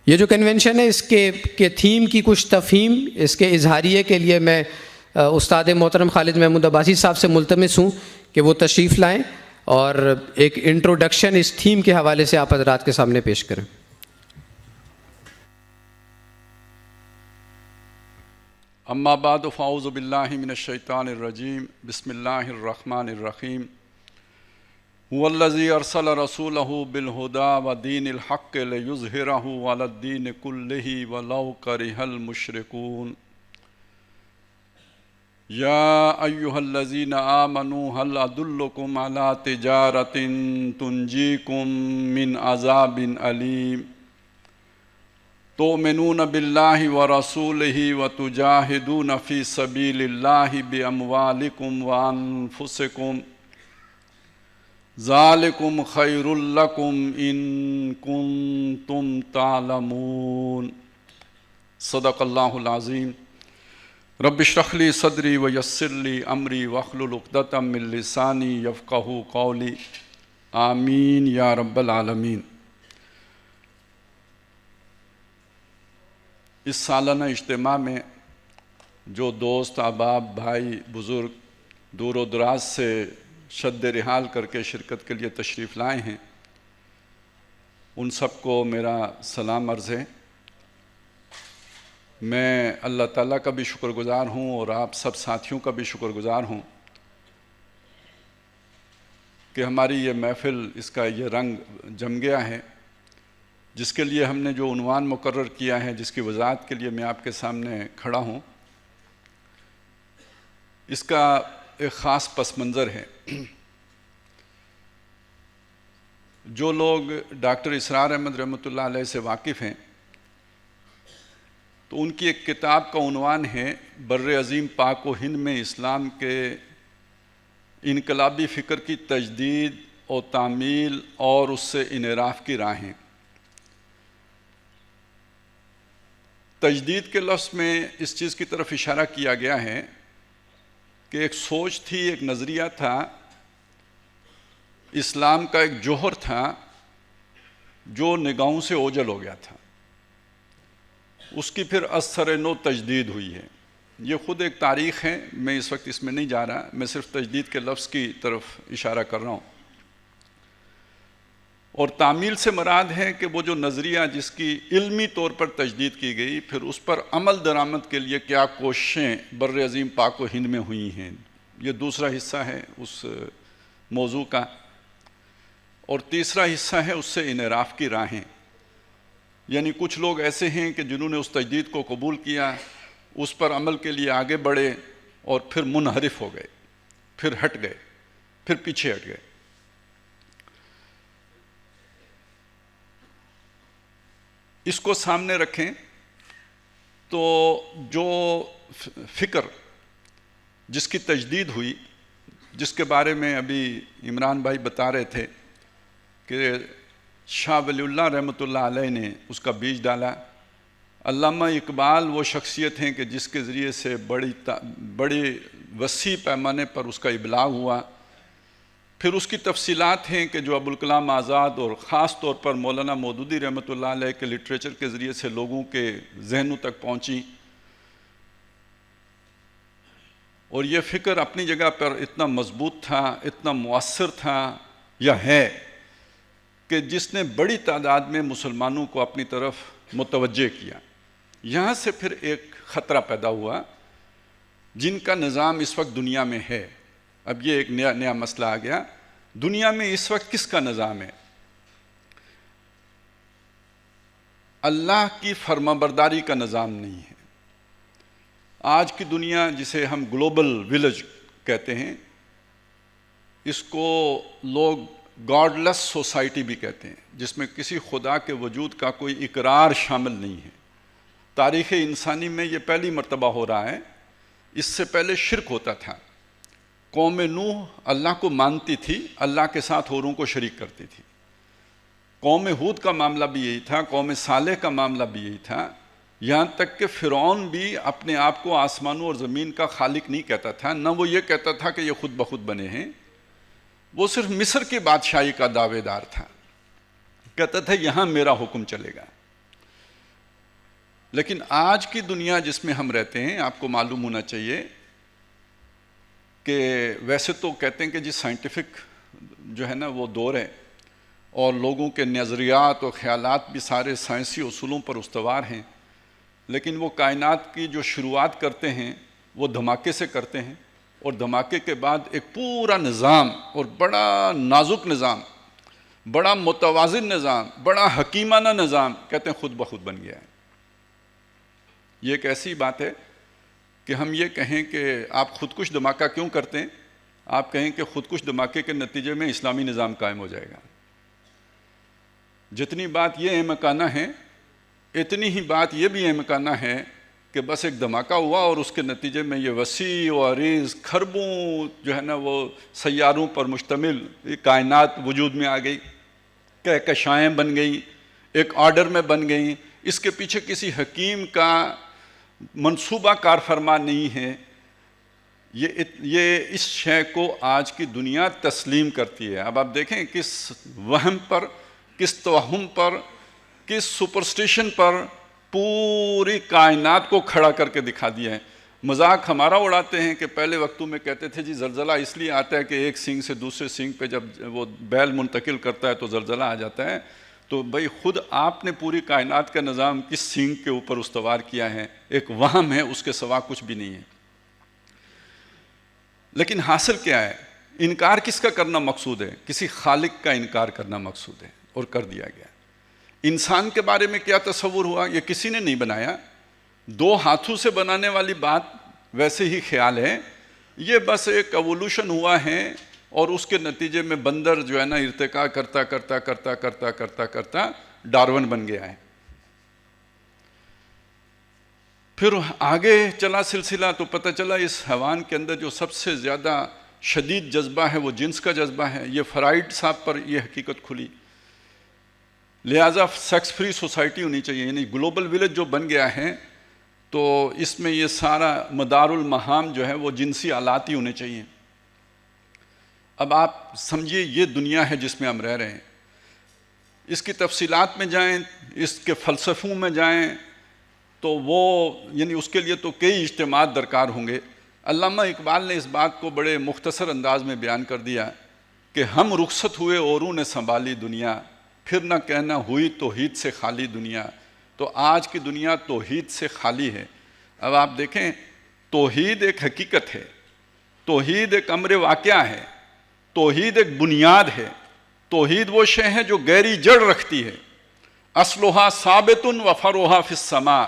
یہ جو کنونشن ہے اس کے تھیم کی کچھ تفہیم اس کے اظہاریے کے لیے میں استاد محترم خالد محمود عباسی صاحب سے ملتمس ہوں کہ وہ تشریف لائیں اور ایک انٹروڈکشن اس تھیم کے حوالے سے آپ حضرات کے سامنے پیش کریں. اما بعد فاعوذ باللہ من الشیطان الرجیم بسم اللہ الرحمن الرحیم هو الذی ارسل رسولہ بالہدی ودین الحق لیظہرہ علی الدین کلہ ولو کرہ المشرکون. یا ایہا الذین آمنوا هل ادلکم علی تجارۃ تنجیکم من عذاب علیم تؤمنون باللہ ورسولہ وتجاہدون فی سبیل اللہ باموالکم وانفسکم ذالکم خیر لکم ان کنتم تعلمون. صدق اللہ العظیم. رب اشرح لی صدری ویسر لی امری واحلل عقدۃ من لسانی یفقہوا قولی. آمین یا رب العالمین. اس سالانہ اجتماع میں جو دوست احباب بھائی بزرگ دور و دراز سے شد رحال کر کے شرکت کے لیے تشریف لائے ہیں، ان سب کو میرا سلام عرض ہے. میں اللہ تعالیٰ کا بھی شکر گزار ہوں اور آپ سب ساتھیوں کا بھی شکر گزار ہوں کہ ہماری یہ محفل، اس کا یہ رنگ جم گیا ہے، جس کے لیے ہم نے جو عنوان مقرر کیا ہے، جس کی وضاحت کے لیے میں آپ کے سامنے کھڑا ہوں. اس کا ایک خاص پس منظر ہے. جو لوگ ڈاکٹر اسرار احمد رحمۃ اللہ علیہ سے واقف ہیں تو ان کی ایک کتاب کا عنوان ہے بر عظیم پاک و ہند میں اسلام کے انقلابی فکر کی تجدید و تعمیل اور اس سے انحراف کی راہیں. تجدید کے لفظ میں اس چیز کی طرف اشارہ کیا گیا ہے کہ ایک سوچ تھی، ایک نظریہ تھا، اسلام کا ایک جوہر تھا جو نگاہوں سے اوجھل ہو گیا تھا. اس کی پھر از سر نو تجدید ہوئی ہے. یہ خود ایک تاریخ ہے، میں اس وقت اس میں نہیں جا رہا، میں صرف تجدید کے لفظ کی طرف اشارہ کر رہا ہوں. اور تعمیل سے مراد ہے کہ وہ جو نظریہ جس کی علمی طور پر تجدید کی گئی، پھر اس پر عمل درآمد کے لیے کیا کوششیں بر عظیم پاک و ہند میں ہوئی ہیں. یہ دوسرا حصہ ہے اس موضوع کا. اور تیسرا حصہ ہے اس سے انحراف کی راہیں. یعنی کچھ لوگ ایسے ہیں کہ جنہوں نے اس تجدید کو قبول کیا، اس پر عمل کے لیے آگے بڑھے اور پھر منحرف ہو گئے، پھر ہٹ گئے، پھر پیچھے ہٹ گئے. اس کو سامنے رکھیں تو جو فکر جس کی تجدید ہوئی، جس کے بارے میں ابھی عمران بھائی بتا رہے تھے کہ شاہ ولی اللہ رحمۃ اللہ علیہ نے اس کا بیج ڈالا. علامہ اقبال وہ شخصیت ہیں کہ جس کے ذریعے سے بڑی وسیع پیمانے پر اس کا ابلاغ ہوا. پھر اس کی تفصیلات ہیں کہ جو ابوالکلام آزاد اور خاص طور پر مولانا مودودی رحمۃ اللہ علیہ کے لٹریچر کے ذریعے سے لوگوں کے ذہنوں تک پہنچی. اور یہ فکر اپنی جگہ پر اتنا مضبوط تھا، اتنا مؤثر تھا یا ہے کہ جس نے بڑی تعداد میں مسلمانوں کو اپنی طرف متوجہ کیا. یہاں سے پھر ایک خطرہ پیدا ہوا جن کا نظام اس وقت دنیا میں ہے. اب یہ ایک نیا مسئلہ آ گیا. دنیا میں اس وقت کس کا نظام ہے؟ اللہ کی فرمانبرداری کا نظام نہیں ہے. آج کی دنیا جسے ہم گلوبل ولیج کہتے ہیں، اس کو لوگ گاڈ لیس سوسائٹی بھی کہتے ہیں، جس میں کسی خدا کے وجود کا کوئی اقرار شامل نہیں ہے. تاریخ انسانی میں یہ پہلی مرتبہ ہو رہا ہے. اس سے پہلے شرک ہوتا تھا. قوم نوح اللہ کو مانتی تھی، اللہ کے ساتھ اوروں کو شریک کرتی تھی. قوم ہود کا معاملہ بھی یہی تھا، قوم صالح کا معاملہ بھی یہی تھا. یہاں تک کہ فرعون بھی اپنے آپ کو آسمانوں اور زمین کا خالق نہیں کہتا تھا، نہ وہ یہ کہتا تھا کہ یہ خود بخود بنے ہیں. وہ صرف مصر کی بادشاہی کا دعوے دار تھا، کہتا تھا یہاں میرا حکم چلے گا. لیکن آج کی دنیا جس میں ہم رہتے ہیں، آپ کو معلوم ہونا چاہیے کہ ویسے تو کہتے ہیں کہ جی سائنٹیفک جو ہے نا وہ دور ہے، اور لوگوں کے نظریات اور خیالات بھی سارے سائنسی اصولوں پر استوار ہیں، لیکن وہ کائنات کی جو شروعات کرتے ہیں وہ دھماکے سے کرتے ہیں، اور دھماکے کے بعد ایک پورا نظام اور بڑا نازک نظام، بڑا متوازن نظام، بڑا حکیمانہ نظام کہتے ہیں خود بخود بن گیا ہے۔ یہ ایک ایسی بات ہے کہ ہم یہ کہیں کہ آپ خودکش دھماکہ کیوں کرتے ہیں، آپ کہیں کہ خودکش دھماکے کے نتیجے میں اسلامی نظام قائم ہو جائے گا۔ جتنی بات یہ احمقانہ ہے، اتنی ہی بات یہ بھی احمقانہ ہے کہ بس ایک دھماکہ ہوا اور اس کے نتیجے میں یہ وسیع و عریض کھربوں جو ہے نا وہ سیاروں پر مشتمل کائنات وجود میں آ گئی، کہکشائیں بن گئیں، ایک آرڈر میں بن گئیں۔ اس کے پیچھے کسی حکیم کا منصوبہ کار فرما نہیں ہے۔ یہ اس شے کو آج کی دنیا تسلیم کرتی ہے۔ اب آپ دیکھیں کس وہم پر، کس توہم پر، کس سپرسٹیشن پر پوری کائنات کو کھڑا کر کے دکھا دیا ہے۔ مذاق ہمارا اڑاتے ہیں کہ پہلے وقتوں میں کہتے تھے جی زلزلہ اس لیے آتا ہے کہ ایک سینگ سے دوسرے سینگ پہ جب وہ بیل منتقل کرتا ہے تو زلزلہ آ جاتا ہے۔ تو بھئی خود آپ نے پوری کائنات کا نظام کس سینگ کے اوپر استوار کیا ہے؟ ایک وہم ہے، اس کے سوا کچھ بھی نہیں ہے۔ لیکن حاصل کیا ہے؟ انکار کس کا کرنا مقصود ہے؟ کسی خالق کا انکار کرنا مقصود ہے، اور کر دیا گیا۔ انسان کے بارے میں کیا تصور ہوا؟ یہ کسی نے نہیں بنایا، دو ہاتھوں سے بنانے والی بات ویسے ہی خیال ہے۔ یہ بس ایک ایوولوشن ہوا ہے، اور اس کے نتیجے میں بندر جو ہے نا ارتقاء کرتا کرتا کرتا کرتا کرتا کرتا ڈارون بن گیا ہے۔ پھر آگے چلا سلسلہ تو پتہ چلا اس حیوان کے اندر جو سب سے زیادہ شدید جذبہ ہے وہ جنس کا جذبہ ہے۔ یہ فرائڈ صاحب پر یہ حقیقت کھلی، لہٰذا سیکس فری سوسائٹی ہونی چاہیے، یعنی گلوبل ولیج جو بن گیا ہے تو اس میں یہ سارا مدار المہام جو ہے وہ جنسی آلات ہی ہونے چاہیے۔ اب آپ سمجھیے یہ دنیا ہے جس میں ہم رہ رہے ہیں، اس کی تفصیلات میں جائیں، اس کے فلسفوں میں جائیں تو وہ یعنی اس کے لیے تو کئی اجتماعات درکار ہوں گے۔ علامہ اقبال نے اس بات کو بڑے مختصر انداز میں بیان کر دیا کہ ہم رخصت ہوئے اوروں نے سنبھالی دنیا، پھر نہ کہنا ہوئی توحید سے خالی دنیا۔ تو آج کی دنیا توحید سے خالی ہے۔ اب آپ دیکھیں، توحید ایک حقیقت ہے، توحید ایک امر واقعہ ہے، توحید ایک بنیاد ہے، توحید وہ شے ہے جو گہری جڑ رکھتی ہے۔ اصلھا ثابت و فروعھا فی السماء۔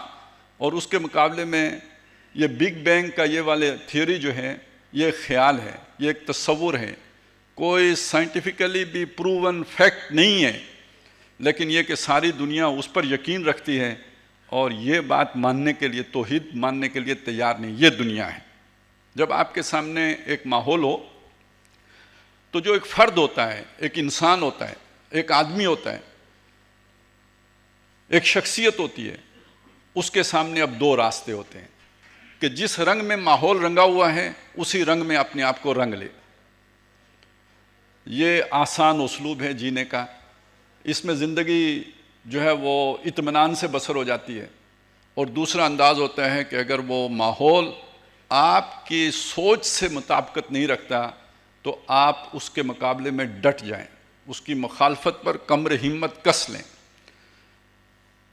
اور اس کے مقابلے میں یہ بگ بینگ کا یہ والے تھیوری جو ہے یہ ایک خیال ہے، یہ ایک تصور ہے، کوئی سائنٹیفکلی بھی پروون فیکٹ نہیں ہے، لیکن یہ کہ ساری دنیا اس پر یقین رکھتی ہے اور یہ بات ماننے کے لیے، توحید ماننے کے لیے تیار نہیں۔ یہ دنیا ہے۔ جب آپ کے سامنے ایک ماحول ہو تو جو ایک فرد ہوتا ہے، ایک انسان ہوتا ہے، ایک آدمی ہوتا ہے، ایک شخصیت ہوتی ہے، اس کے سامنے اب دو راستے ہوتے ہیں کہ جس رنگ میں ماحول رنگا ہوا ہے اسی رنگ میں اپنے آپ کو رنگ لے۔ یہ آسان اسلوب ہے جینے کا، اس میں زندگی جو ہے وہ اطمینان سے بسر ہو جاتی ہے۔ اور دوسرا انداز ہوتا ہے کہ اگر وہ ماحول آپ کی سوچ سے مطابقت نہیں رکھتا تو آپ اس کے مقابلے میں ڈٹ جائیں، اس کی مخالفت پر کمر ہمت کس لیں،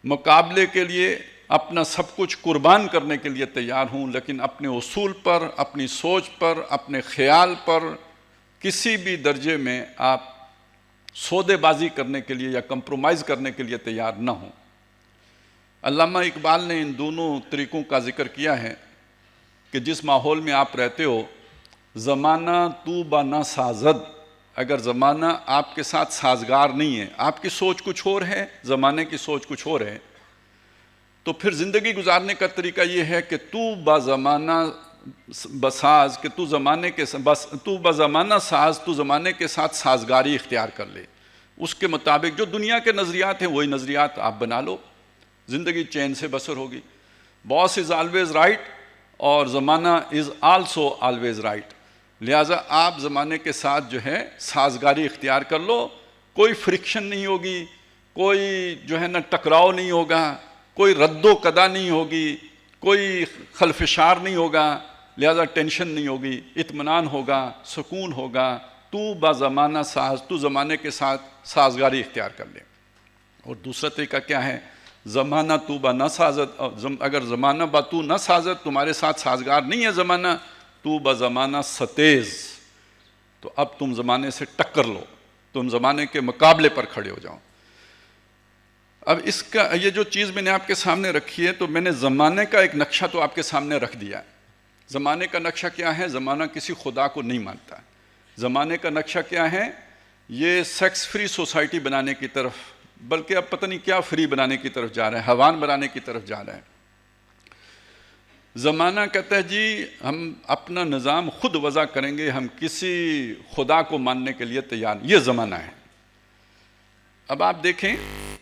مقابلے کے لیے اپنا سب کچھ قربان کرنے کے لیے تیار ہوں، لیکن اپنے اصول پر، اپنی سوچ پر، اپنے خیال پر کسی بھی درجے میں آپ سودے بازی کرنے کے لیے یا کمپرومائز کرنے کے لیے تیار نہ ہوں۔ علامہ اقبال نے ان دونوں طریقوں کا ذکر کیا ہے کہ جس ماحول میں آپ رہتے ہو، زمانہ تو با نہ سازد، اگر زمانہ آپ کے ساتھ سازگار نہیں ہے، آپ کی سوچ کچھ اور ہے، زمانے کی سوچ کچھ اور ہے، تو پھر زندگی گزارنے کا طریقہ یہ ہے کہ تو با زمانہ بساز، کہ تو با زمانہ ساز، تو زمانے کے ساتھ سازگاری اختیار کر لے، اس کے مطابق جو دنیا کے نظریات ہیں وہی نظریات آپ بنا لو، زندگی چین سے بسر ہوگی۔ باس از آلویز رائٹ اور زمانہ از آلسو آلویز رائٹ، لہٰذا آپ زمانے کے ساتھ جو ہے سازگاری اختیار کر لو، کوئی فرکشن نہیں ہوگی، کوئی جو ہے نا ٹکراؤ نہیں ہوگا، کوئی رد و قدا نہیں ہوگی، کوئی خلفشار نہیں ہوگا، لہذا ٹینشن نہیں ہوگی، اطمینان ہوگا، سکون ہوگا. تو با زمانہ ساز، تو زمانے کے ساتھ سازگاری اختیار کر لے. اور دوسرا طریقہ کیا ہے؟ زمانہ تو با نہ سازت، اگر زمانہ با تو نہ سازت، تمہارے ساتھ سازگار نہیں ہے زمانہ، تو با زمانہ ستیز، تو اب تم زمانے سے ٹکر لو، تم زمانے کے مقابلے پر کھڑے ہو جاؤ. اب اس کا یہ جو چیز میں نے آپ کے سامنے رکھی ہے، تو میں نے زمانے کا ایک نقشہ تو آپ کے سامنے رکھ دیا. زمانے کا نقشہ کیا ہے؟ زمانہ کسی خدا کو نہیں مانتا. زمانے کا نقشہ کیا ہے؟ یہ سیکس فری سوسائٹی بنانے کی طرف، بلکہ اب پتہ نہیں کیا فری بنانے کی طرف جا رہا ہے، حیوان بنانے کی طرف جا رہا ہے. زمانہ کہتا ہے جی ہم اپنا نظام خود وضع کریں گے، ہم کسی خدا کو ماننے کے لیے تیار نہیں. یہ زمانہ ہے. اب آپ دیکھیں،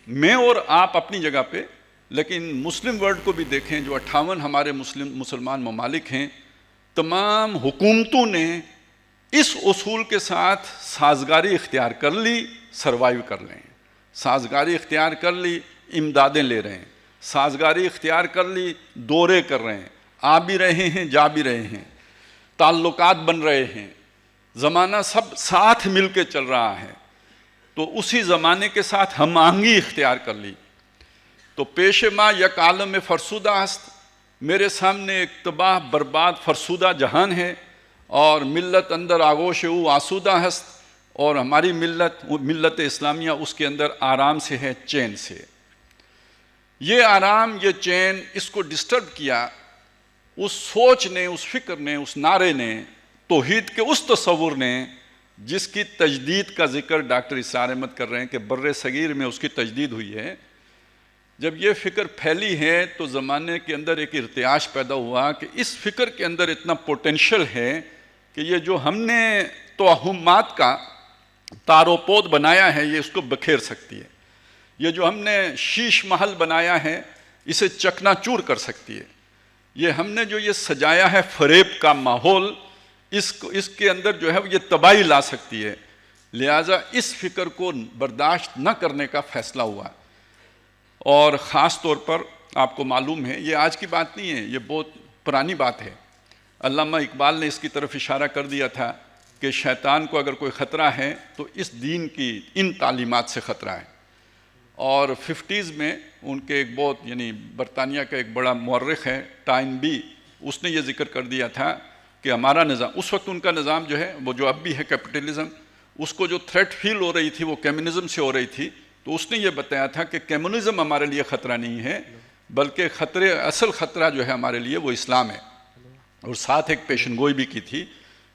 میں اور آپ اپنی جگہ پہ، لیکن مسلم ورلڈ کو بھی دیکھیں، جو 58 ہمارے مسلمان ممالک ہیں، تمام حکومتوں نے اس اصول کے ساتھ سازگاری اختیار کر لی، سروائیو کر لیں. سازگاری اختیار کر لی، امدادیں لے رہے ہیں. سازگاری اختیار کر لی، دورے کر رہے ہیں، آ بھی رہے ہیں، جا بھی رہے ہیں، تعلقات بن رہے ہیں. زمانہ سب ساتھ مل کے چل رہا ہے. تو اسی زمانے کے ساتھ ہم آہنگی اختیار کر لی. تو پیش ما یک عالم فرسودہ ہست، میرے سامنے ایک تباہ برباد فرسودہ جہان ہے، اور ملت اندر آغوش او آسودہ ہست، اور ہماری ملت اسلامیہ اس کے اندر آرام سے ہے، چین سے. یہ آرام، یہ چین، اس کو ڈسٹرب کیا اس سوچ نے، اس فکر نے، اس نعرے نے، توحید کے اس تصور نے، جس کی تجدید کا ذکر ڈاکٹر اسرار احمد کر رہے ہیں کہ بر صغیر میں اس کی تجدید ہوئی ہے. جب یہ فکر پھیلی ہے تو زمانے کے اندر ایک ارتعاش پیدا ہوا کہ اس فکر کے اندر اتنا پوٹینشل ہے کہ یہ جو ہم نے توہمات کا تار و پود بنایا ہے، یہ اس کو بکھیر سکتی ہے. یہ جو ہم نے شیش محل بنایا ہے، اسے چکنا چور کر سکتی ہے. یہ ہم نے جو یہ سجایا ہے فریب کا ماحول، اس کے اندر جو ہے یہ تباہی لا سکتی ہے. لہٰذا اس فکر کو برداشت نہ کرنے کا فیصلہ ہوا. اور خاص طور پر آپ کو معلوم ہے، یہ آج کی بات نہیں ہے، یہ بہت پرانی بات ہے. علامہ اقبال نے اس کی طرف اشارہ کر دیا تھا کہ شیطان کو اگر کوئی خطرہ ہے تو اس دین کی ان تعلیمات سے خطرہ ہے. اور 50s میں ان کے ایک بہت، یعنی برطانیہ کا ایک بڑا مورخ ہے ٹائن بی، اس نے یہ ذکر کر دیا تھا کہ ہمارا نظام، اس وقت ان کا نظام جو ہے وہ جو اب بھی ہے کیپٹلزم، اس کو جو تھریٹ فیل ہو رہی تھی وہ کمیونزم سے ہو رہی تھی. تو اس نے یہ بتایا تھا کہ کمیونزم ہمارے لیے خطرہ نہیں ہے، بلکہ اصل خطرہ جو ہے ہمارے لیے وہ اسلام ہے. اور ساتھ ایک پیشن گوئی بھی کی تھی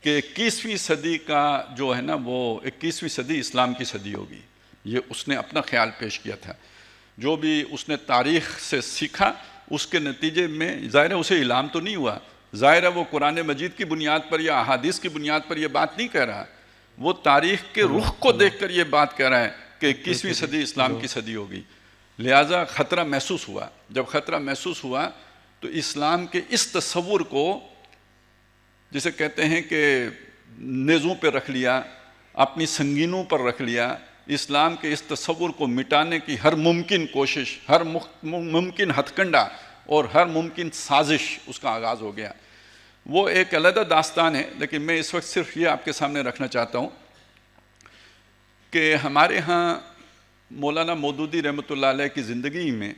کہ 21ویں صدی کا جو ہے نا، وہ 21ویں صدی اسلام کی صدی ہوگی. یہ اس نے اپنا خیال پیش کیا تھا. جو بھی اس نے تاریخ سے سیکھا، اس کے نتیجے میں ظاہر ہے اسے الہام تو نہیں ہوا، ظاہر ہے وہ قرآن مجید کی بنیاد پر یا احادیث کی بنیاد پر یہ بات نہیں کہہ رہا، وہ تاریخ کے رخ کو دیکھ کر یہ بات کہہ رہا ہے کہ 21ویں صدی اسلام کی صدی ہوگی. لہٰذا خطرہ محسوس ہوا. جب خطرہ محسوس ہوا تو اسلام کے اس تصور کو، جسے کہتے ہیں کہ نیزوں پہ رکھ لیا، اپنی سنگینوں پر رکھ لیا، اسلام کے اس تصور کو مٹانے کی ہر ممکن کوشش، ہر ممکن ہتھ کنڈا اور ہر ممکن سازش اس کا آغاز ہو گیا. وہ ایک علیحدہ داستان ہے، لیکن میں اس وقت صرف یہ آپ کے سامنے رکھنا چاہتا ہوں کہ ہمارے ہاں مولانا مودودی رحمۃ اللہ علیہ کی زندگی میں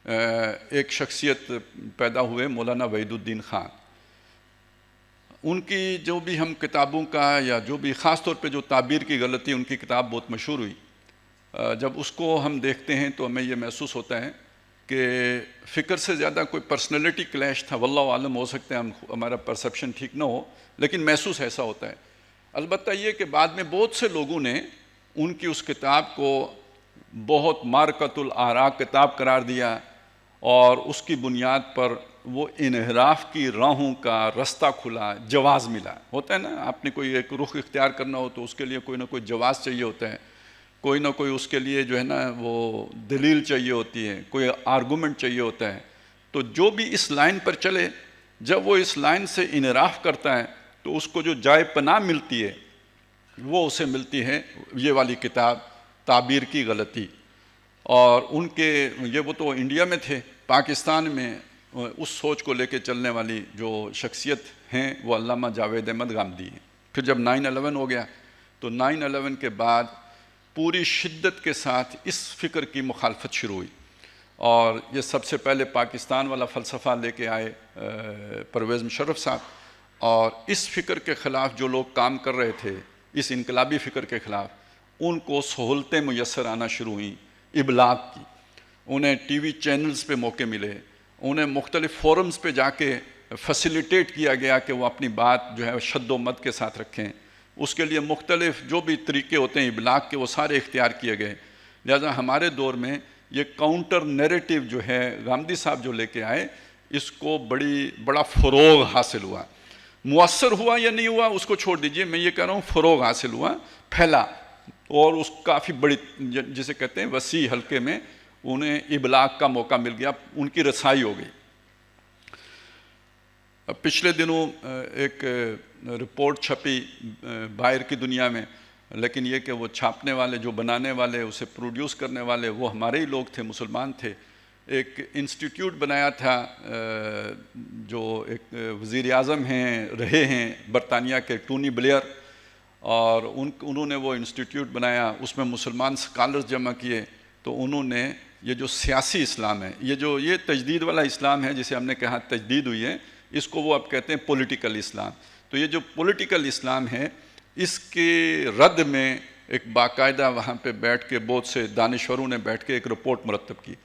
ایک شخصیت پیدا ہوئے، مولانا وحید الدین خان. ان کی جو بھی ہم کتابوں کا، یا جو بھی خاص طور پہ جو تعبیر کی غلطی، ان کی کتاب بہت مشہور ہوئی. جب اس کو ہم دیکھتے ہیں تو ہمیں یہ محسوس ہوتا ہے کہ فکر سے زیادہ کوئی پرسنالٹی کلیش تھا. واللہ عالم، ہو سکتا ہے ہمارا پرسپشن ٹھیک نہ ہو، لیکن محسوس ایسا ہوتا ہے. البتہ یہ کہ بعد میں بہت سے لوگوں نے ان کی اس کتاب کو بہت مارکۃ الآراء کتاب قرار دیا، اور اس کی بنیاد پر وہ انحراف کی راہوں کا رستہ کھلا، جواز ملا. ہوتا ہے نا، آپ نے کوئی ایک رخ اختیار کرنا ہو تو اس کے لیے کوئی نہ کوئی جواز چاہیے ہوتا ہے، کوئی نہ کوئی اس کے لیے جو ہے نا وہ دلیل چاہیے ہوتی ہے، کوئی آرگومنٹ چاہیے ہوتا ہے. تو جو بھی اس لائن پر چلے، جب وہ اس لائن سے انحراف کرتا ہے تو اس کو جو جائے پناہ ملتی ہے وہ اسے ملتی ہے یہ والی کتاب، تعبیر کی غلطی. اور ان کے وہ تو انڈیا میں تھے، پاکستان میں اس سوچ کو لے کے چلنے والی جو شخصیت ہیں وہ علامہ جاوید احمد غامدی ہیں۔ پھر جب 9/11 ہو گیا تو 9/11 کے بعد پوری شدت کے ساتھ اس فکر کی مخالفت شروع ہوئی، اور یہ سب سے پہلے پاکستان والا فلسفہ لے کے آئے پرویز مشرف صاحب، اور اس فکر کے خلاف جو لوگ کام کر رہے تھے، اس انقلابی فکر کے خلاف، ان کو سہولتیں میسر آنا شروع ہوئیں ابلاغ کی۔ انہیں ٹی وی چینلز پہ موقع ملے، انہیں مختلف فورمز پہ جا کے فیسیلیٹیٹ کیا گیا کہ وہ اپنی بات جو ہے شد و مد کے ساتھ رکھیں۔ اس کے لیے مختلف جو بھی طریقے ہوتے ہیں ابلاغ کے وہ سارے اختیار کیے گئے۔ لہذا ہمارے دور میں یہ کاؤنٹر نیریٹو جو ہے غامدی صاحب جو لے کے آئے، اس کو بڑا فروغ حاصل ہوا۔ مؤثر ہوا یا نہیں ہوا اس کو چھوڑ دیجئے، میں یہ کہہ رہا ہوں فروغ حاصل ہوا، پھیلا، اور اس کافی بڑی جسے کہتے ہیں وسیع حلقے میں انہیں ابلاغ کا موقع مل گیا، ان کی رسائی ہو گئی۔ پچھلے دنوں ایک رپورٹ چھپی باہر کی دنیا میں، لیکن یہ کہ وہ چھاپنے والے، جو بنانے والے، اسے پروڈیوس کرنے والے وہ ہمارے ہی لوگ تھے، مسلمان تھے۔ ایک انسٹیٹیوٹ بنایا تھا جو ایک وزیر اعظم رہے ہیں برطانیہ کے، ٹونی بلیئر، اور انہوں نے وہ انسٹیٹیوٹ بنایا، اس میں مسلمان سکالرز جمع کیے، تو انہوں نے یہ جو سیاسی اسلام ہے، یہ تجدید والا اسلام ہے جسے ہم نے کہا تجدید ہوئی ہے، اس کو وہ اب کہتے ہیں پولیٹیکل اسلام۔ تو یہ جو پولیٹیکل اسلام ہے، اس کے رد میں ایک باقاعدہ وہاں پہ بیٹھ کے بہت سے دانشوروں نے بیٹھ کے ایک رپورٹ مرتب کی۔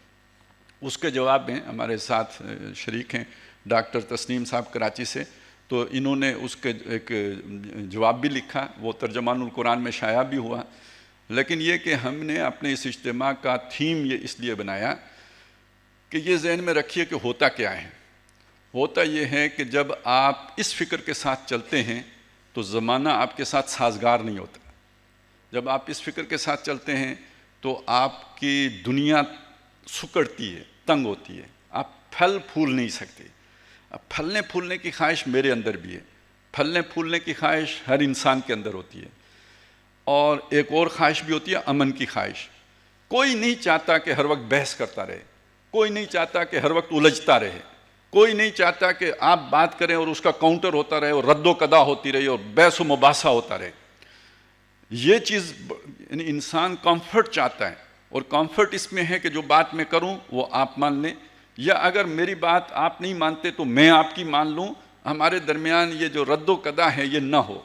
اس کے جواب میں ہمارے ساتھ شریک ہیں ڈاکٹر تسنیم صاحب کراچی سے، تو انہوں نے اس کے ایک جواب بھی لکھا، وہ ترجمان القرآن میں شائع بھی ہوا۔ لیکن یہ کہ ہم نے اپنے اس اجتماع کا تھیم یہ اس لیے بنایا کہ یہ ذہن میں رکھیے کہ ہوتا کیا ہے۔ ہوتا یہ ہے کہ جب آپ اس فکر کے ساتھ چلتے ہیں تو زمانہ آپ کے ساتھ سازگار نہیں ہوتا۔ جب آپ اس فکر کے ساتھ چلتے ہیں تو آپ کی دنیا سکڑتی ہے، تنگ ہوتی ہے، آپ پھل پھول نہیں سکتے۔ اب پھلنے پھولنے کی خواہش میرے اندر بھی ہے، پھلنے پھولنے کی خواہش ہر انسان کے اندر ہوتی ہے، اور ایک اور خواہش بھی ہوتی ہے، امن کی خواہش۔ کوئی نہیں چاہتا کہ ہر وقت بحث کرتا رہے، کوئی نہیں چاہتا کہ ہر وقت الجھتا رہے، کوئی نہیں چاہتا کہ آپ بات کریں اور اس کا کاؤنٹر ہوتا رہے اور رد و قدا ہوتی رہی اور بحث و مباحثہ ہوتا رہے۔ یہ چیز یعنی انسان کمفرٹ چاہتا ہے، اور کمفرٹ اس میں ہے کہ جو بات میں کروں وہ آپ مان لیں، یا اگر میری بات آپ نہیں مانتے تو میں آپ کی مان لوں۔ ہمارے درمیان یہ جو رد و قدا ہے یہ نہ ہو،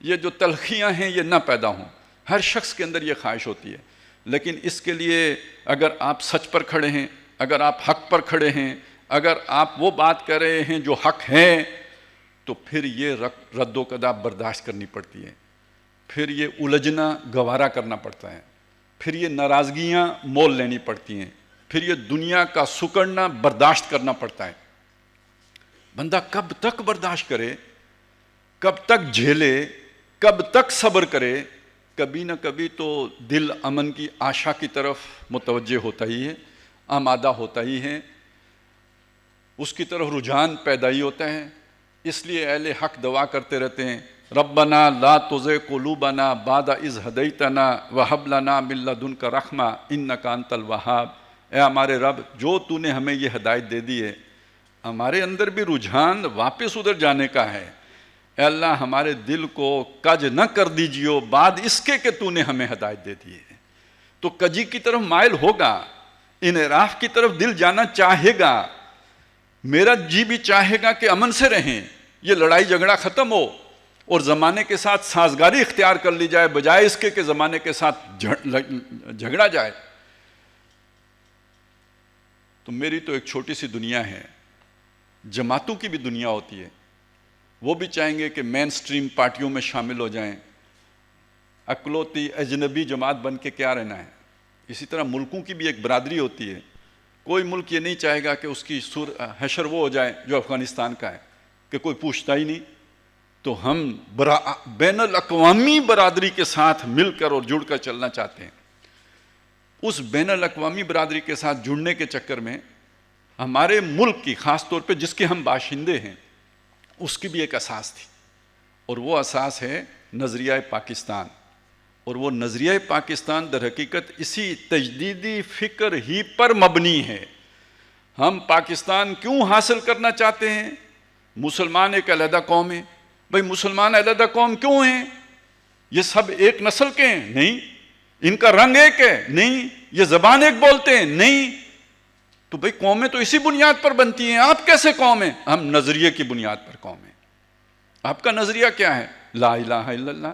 یہ جو تلخیاں ہیں یہ نہ پیدا ہوں۔ ہر شخص کے اندر یہ خواہش ہوتی ہے، لیکن اس کے لیے اگر آپ سچ پر کھڑے ہیں، اگر آپ حق پر کھڑے ہیں، اگر آپ وہ بات کر رہے ہیں جو حق ہے، تو پھر یہ رد و قدا برداشت کرنی پڑتی ہے، پھر یہ الجھنا گوارا کرنا پڑتا ہے، پھر یہ ناراضگیاں مول لینی پڑتی ہیں، پھر یہ دنیا کا سکڑنا برداشت کرنا پڑتا ہے۔ بندہ کب تک برداشت کرے، کب تک جھیلے، کب تک صبر کرے؟ کبھی نہ کبھی تو دل امن کی آشا کی طرف متوجہ ہوتا ہی ہے، آمادہ ہوتا ہی ہے، اس کی طرف رجحان پیدا ہی ہوتا ہے۔ اس لیے اہل حق دعا کرتے رہتے ہیں، ربنا لا تزغ قلوبنا بعد اذ ہدیتنا وہب لنا من لدنک رحمہ انک انت الوہاب۔ اے ہمارے رب، جو تو نے ہمیں یہ ہدایت دے دی ہے، ہمارے اندر بھی رجحان واپس ادھر جانے کا ہے۔ اے اللہ، ہمارے دل کو کج نہ کر دیجیو بعد اس کے کہ تو نے ہمیں ہدایت دے دی ہے۔ تو کجی کی طرف مائل ہوگا، انحراف کی طرف دل جانا چاہے گا۔ میرا جی بھی چاہے گا کہ امن سے رہیں، یہ لڑائی جھگڑا ختم ہو اور زمانے کے ساتھ سازگاری اختیار کر لی جائے، بجائے اس کے کہ زمانے کے ساتھ جھگڑا جائے۔ تو میری تو ایک چھوٹی سی دنیا ہے، جماعتوں کی بھی دنیا ہوتی ہے، وہ بھی چاہیں گے کہ مین سٹریم پارٹیوں میں شامل ہو جائیں، اکلوتی اجنبی جماعت بن کے کیا رہنا ہے۔ اسی طرح ملکوں کی بھی ایک برادری ہوتی ہے، کوئی ملک یہ نہیں چاہے گا کہ اس کی حشر وہ ہو جائے جو افغانستان کا ہے، کہ کوئی پوچھتا ہی نہیں۔ تو ہم بین الاقوامی برادری کے ساتھ مل کر اور جڑ کر چلنا چاہتے ہیں۔ اس بین الاقوامی برادری کے ساتھ جڑنے کے چکر میں ہمارے ملک کی، خاص طور پہ جس کے ہم باشندے ہیں، اس کی بھی ایک اساس تھی، اور وہ اساس ہے نظریہ پاکستان۔ اور وہ نظریہ پاکستان در حقیقت اسی تجدیدی فکر ہی پر مبنی ہے. ہم پاکستان کیوں حاصل کرنا چاہتے ہیں؟ مسلمان ایک علیحدہ قوم ہے. بھئی مسلمان علیحدہ قوم کیوں ہیں؟ یہ سب ایک نسل کے ہیں؟ نہیں. ان کا رنگ ایک ہے؟ نہیں. یہ زبان ایک بولتے ہیں؟ نہیں. تو بھئی قومیں تو اسی بنیاد پر بنتی ہیں. آپ کیسے قوم ہیں؟ ہم نظریے کی بنیاد پر قوم ہیں. آپ کا نظریہ کیا ہے؟ لا الہ الا اللہ.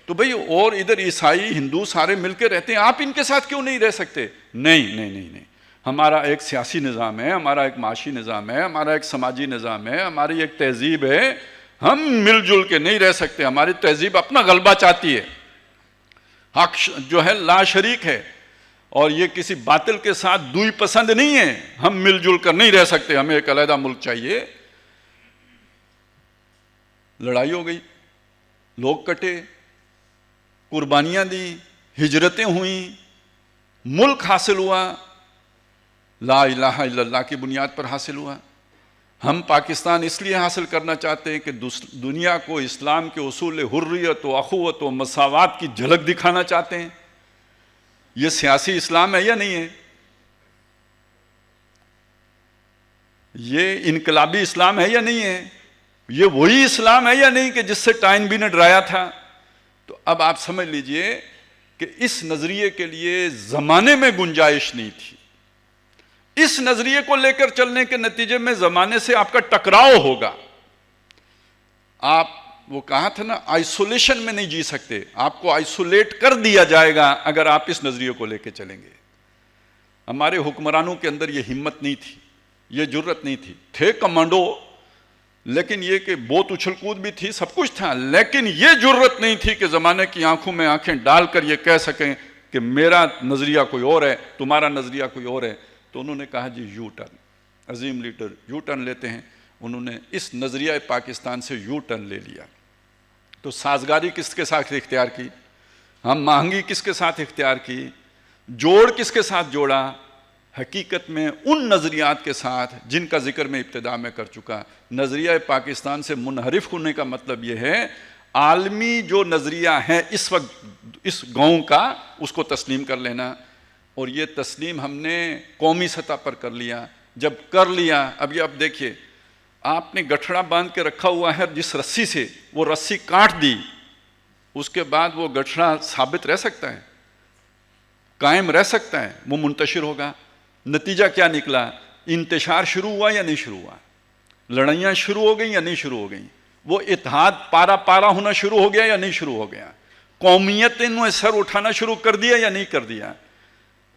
تو بھئی اور ادھر عیسائی ہندو سارے مل کے رہتے ہیں, آپ ان کے ساتھ کیوں نہیں رہ سکتے؟ نہیں نہیں نہیں نہیں. ہمارا ایک سیاسی نظام ہے, ہمارا ایک معاشی نظام ہے, ہمارا ایک سماجی نظام ہے, ہماری ایک تہذیب ہے. ہم مل جل کے نہیں رہ سکتے. ہماری تہذیب اپنا غلبہ چاہتی ہے, حق جو ہے لا شریک ہے, اور یہ کسی باطل کے ساتھ دوئی پسند نہیں ہے. ہم مل جل کر نہیں رہ سکتے, ہمیں ایک علیحدہ ملک چاہیے. لڑائی ہو گئی, لوگ کٹے, قربانیاں دی, ہجرتیں ہوئیں, ملک حاصل ہوا, لا الہ الا اللہ کی بنیاد پر حاصل ہوا. ہم پاکستان اس لیے حاصل کرنا چاہتے ہیں کہ دنیا کو اسلام کے اصول حریت و اخوت و مساوات کی جھلک دکھانا چاہتے ہیں. یہ سیاسی اسلام ہے یا نہیں ہے؟ یہ انقلابی اسلام ہے یا نہیں ہے؟ یہ وہی اسلام ہے یا نہیں کہ جس سے ٹائن بھی نے ڈرایا تھا؟ تو اب آپ سمجھ لیجئے کہ اس نظریے کے لیے زمانے میں گنجائش نہیں تھی. اس نظریے کو لے کر چلنے کے نتیجے میں زمانے سے آپ کا ٹکراؤ ہوگا. آپ وہ کہا تھا نا, آئسولیشن میں نہیں جی سکتے, آپ کو آئسولیٹ کر دیا جائے گا اگر آپ اس نظریے کو لے کے چلیں گے. ہمارے حکمرانوں کے اندر یہ ہمت نہیں تھی, یہ جرت نہیں تھی. تھے کمانڈو, لیکن یہ کہ بہت اچھل کود بھی تھی, سب کچھ تھا, لیکن یہ جرت نہیں تھی کہ زمانے کی آنکھوں میں آنکھیں ڈال کر یہ کہہ سکیں کہ میرا نظریہ کوئی اور ہے, تمہارا نظریہ کوئی اور ہے. تو انہوں نے کہا جی یو ٹرن, عظیم لیڈر یو ٹرن لیتے ہیں. انہوں نے اس نظریہ پاکستان سے یو ٹرن لے لیا. تو سازگاری کس کے ساتھ اختیار کی, ہم مہنگی کس کے ساتھ اختیار کی, جوڑ کس کے ساتھ جوڑا؟ حقیقت میں ان نظریات کے ساتھ جن کا ذکر میں ابتدا میں کر چکا. نظریہ پاکستان سے منحرف ہونے کا مطلب یہ ہے عالمی جو نظریہ ہے اس وقت اس گاؤں کا, اس کو تسلیم کر لینا. اور یہ تسلیم ہم نے قومی سطح پر کر لیا. جب کر لیا, اب یہ اب دیکھیے, آپ نے گٹھڑا باندھ کے رکھا ہوا ہے جس رسی سے, وہ رسی کاٹ دی, اس کے بعد وہ گٹھڑا ثابت رہ سکتا ہے, قائم رہ سکتا ہے, وہ منتشر ہوگا. نتیجہ کیا نکلا؟ انتشار شروع ہوا یا نہیں شروع ہوا؟ لڑائیاں شروع ہو گئیں یا نہیں شروع ہو گئیں؟ وہ اتحاد پارا پارا ہونا شروع ہو گیا یا نہیں شروع ہو گیا؟ قومیتیں نے سر اٹھانا شروع کر دیا یا نہیں کر دیا؟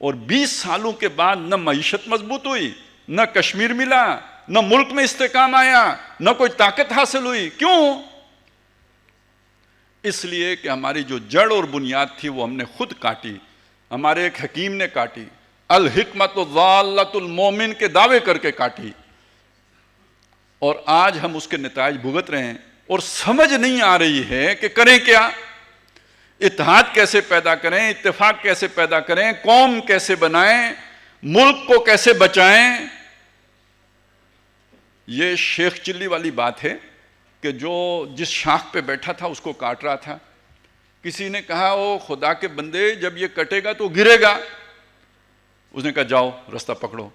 اور 20 سالوں کے بعد نہ معیشت مضبوط ہوئی, نہ کشمیر ملا, نہ ملک میں استحکام آیا, نہ کوئی طاقت حاصل ہوئی. کیوں؟ اس لیے کہ ہماری جو جڑ اور بنیاد تھی وہ ہم نے خود کاٹی. ہمارے ایک حکیم نے کاٹی, الحکمت ضالۃ المومن کے دعوے کر کے کاٹی. اور آج ہم اس کے نتائج بھگت رہے ہیں, اور سمجھ نہیں آ رہی ہے کہ کریں کیا. اتحاد کیسے پیدا کریں, اتفاق کیسے پیدا کریں, قوم کیسے بنائیں, ملک کو کیسے بچائیں. یہ شیخ چلی والی بات ہے کہ جو جس شاخ پہ بیٹھا تھا اس کو کاٹ رہا تھا. کسی نے کہا او خدا کے بندے جب یہ کٹے گا تو گرے گا. اس نے کہا جاؤ رستہ پکڑو,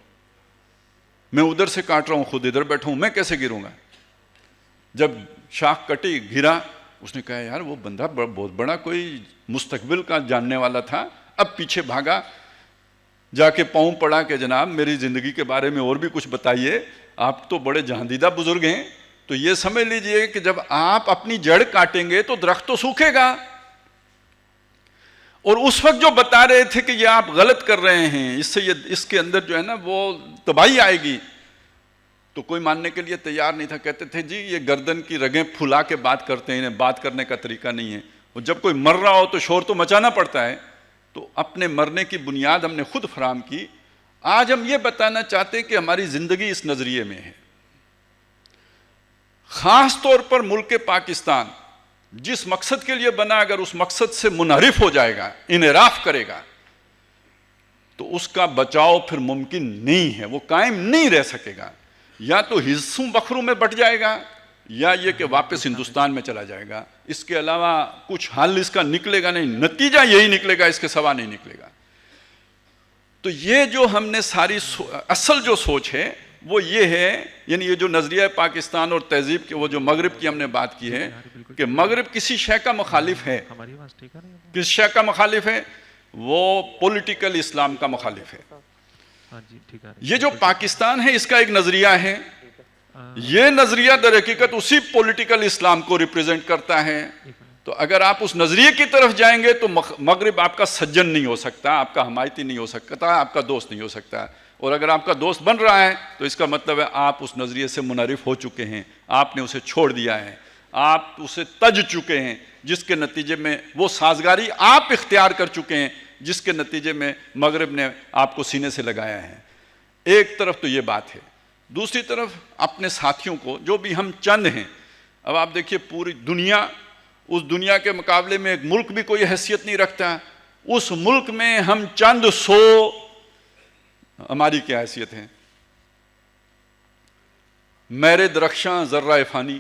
میں ادھر سے کاٹ رہا ہوں, خود ادھر بیٹھا ہوں, میں کیسے گروں گا. جب شاخ کٹی گرا, اس نے کہا یار وہ بندہ بہت بڑا کوئی مستقبل کا جاننے والا تھا. اب پیچھے بھاگا, جا کے پاؤں پڑا کہ جناب میری زندگی کے بارے میں اور بھی کچھ بتائیے, آپ تو بڑے جہاندیدہ بزرگ ہیں. تو یہ سمجھ لیجئے کہ جب آپ اپنی جڑ کاٹیں گے تو درخت تو سوکھے گا. اور اس وقت جو بتا رہے تھے کہ یہ آپ غلط کر رہے ہیں, اس سے یہ اس کے اندر جو ہے نا وہ تباہی آئے گی, تو کوئی ماننے کے لیے تیار نہیں تھا. کہتے تھے جی یہ گردن کی رگیں پھلا کے بات کرتے ہیں, انہیں بات کرنے کا طریقہ نہیں ہے. اور جب کوئی مر رہا ہو تو شور تو مچانا پڑتا ہے. تو اپنے مرنے کی بنیاد ہم نے خود فراہم کی. آج ہم یہ بتانا چاہتے ہیں کہ ہماری زندگی اس نظریے میں ہے. خاص طور پر ملک پاکستان جس مقصد کے لیے بنا, اگر اس مقصد سے منحرف ہو جائے گا, انحراف کرے گا, تو اس کا بچاؤ پھر ممکن نہیں ہے, وہ قائم نہیں رہ سکے گا. یا تو حصوں بکھروں میں بٹ جائے گا, یا یہ کہ واپس ہندوستان میں چلا جائے گا. اس کے علاوہ کچھ حل اس کا نکلے گا نہیں، نتیجہ یہی نکلے گا، اس کے سوا نہیں نکلے گا۔ تو یہ جو ہم نے ساری اصل جو سوچ ہے وہ یہ ہے، یعنی یہ جو نظریہ پاکستان اور تہذیب کے وہ جو مغرب کی ہم نے بات کی ہے کہ مغرب کسی شے کا مخالف ہے، کس شے کا مخالف ہے؟ وہ پولیٹیکل اسلام کا مخالف ہے۔ یہ جو پاکستان ہے اس کا ایک نظریہ ہے، یہ نظریہ در حقیقت اسی پولیٹیکل اسلام کو ریپریزنٹ کرتا ہے۔ تو اگر آپ اس نظریے کی طرف جائیں گے تو مغرب آپ کا سجن نہیں ہو سکتا، آپ کا حمایتی نہیں ہو سکتا، آپ کا دوست نہیں ہو سکتا، اور اگر آپ کا دوست بن رہا ہے تو اس کا مطلب ہے آپ اس نظریے سے منحرف ہو چکے ہیں، آپ نے اسے چھوڑ دیا ہے، آپ اسے تج چکے ہیں، جس کے نتیجے میں وہ سازگاری آپ اختیار کر چکے ہیں جس کے نتیجے میں مغرب نے آپ کو سینے سے لگایا ہے۔ ایک طرف تو یہ بات ہے، دوسری طرف اپنے ساتھیوں کو جو بھی ہم چند ہیں، اب آپ دیکھیے پوری دنیا، اس دنیا کے مقابلے میں ایک ملک بھی کوئی حیثیت نہیں رکھتا، اس ملک میں ہم چند سو، ہماری کیا حیثیت ہے؟ میرے درخشاں ذرہ فانی،